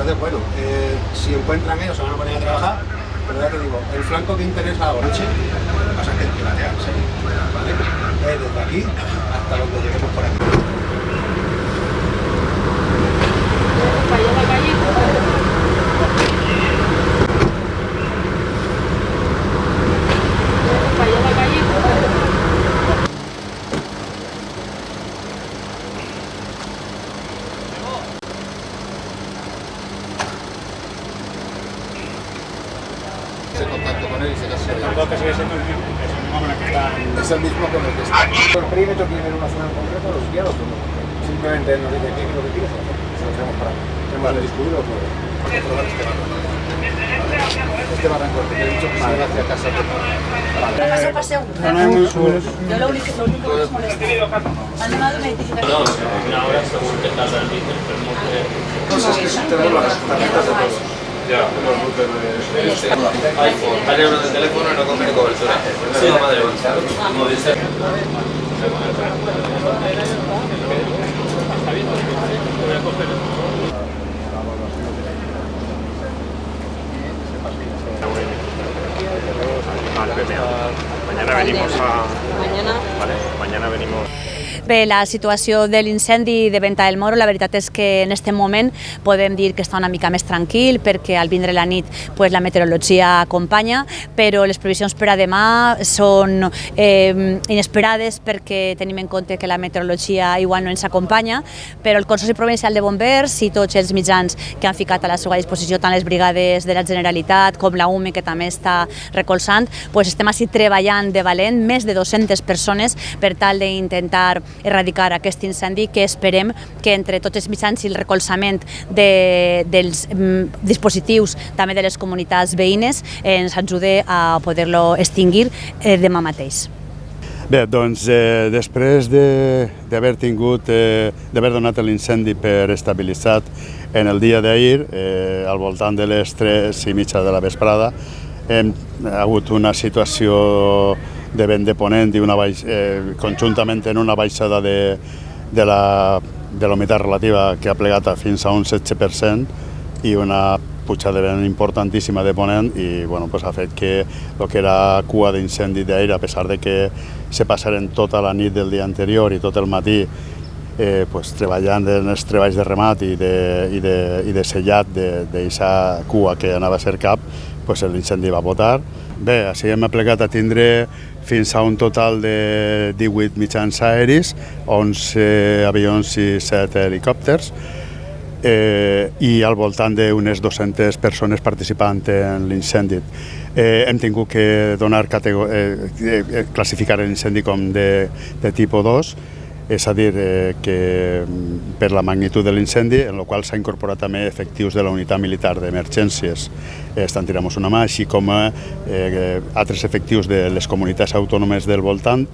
Entonces, bueno, si encuentran ellos se van a poner a trabajar, pero ya te digo, el flanco que interesa ahora noche, lo que pasa es que el platearse, ¿vale? Desde aquí hasta donde lleguemos por aquí. Contacto con él y se casó. El que sigue siendo el mismo con el que está en... Es el mismo con el que está. ¿El perímetro tiene una zona en concreto los guiados o no? Simplemente nos dice qué es lo que quieres hacer. Se lo tenemos para tenemos el disco duro o todo. Vamos a probar este barranco. Este barranco, te he dicho que se va hacia casa. Paseo. No hay muy seguros. Yo lo único que les molesta. Han dado una identificación. No, una hora según que tarda el vídeo, pero no que... No sé, es que tenemos las tarjetas de todos. Ya, los routers de iPhone, sale uno del teléfono y no coge cobertura. Sí, la madre mía. Como dice... Mañana venimos a... Vale, mañana venimos... Bé, la situació de l'incendi de Venta del Moro, la veritat és que en aquest moment podem dir que està una mica més tranquil perquè al vindre la nit la meteorologia acompanya, però les previsions per a demà són inesperades perquè tenim en compte que la meteorologia igual no ens acompanya, però el Consorci Provincial de Bombers i tots els mitjans que han ficat a la seva disposició, tant les brigades de la Generalitat com la UME, que també està recolzant, estem així treballant de valent, més de 200 persones per tal d'intentar erradicar aquest incendi que esperem que entre tots els mitjans i el recolzament dels dispositius també de les comunitats veïnes ens ajude a poder-lo extingir demà mateix. Bé, doncs després d'haver donat l'incendi per estabilitzat en el dia d'ahir, al voltant de les 3:30 de la vesprada, hem hagut una situació de vent de ponent i conjuntament en una baixada de la humitat relativa que ha plegat fins a un 16% i una pujada de vent importantíssima de ponent i ha fet que el que era cua d'incendi d'ahir, a pesar de que se passaren tota la nit del dia anterior i tot el matí treballant en els treballs de remat i de sellat d'aquesta cua que anava a ser cap, l'incendi va botar. Bé, així hem aplegat a tindre fins a un total de 18 mitjans aeris, 11 avions i 7 helicòpters, i al voltant d'unes 200 persones participant en l'incendi. Hem tingut que classificar l'incendi com de tipus 2, és a dir, que per la magnitud de l'incendi, en el qual s'ha incorporat també efectius de la unitat militar d'emergències, estan tirant una mà, així com altres efectius de les comunitats autònomes del voltant,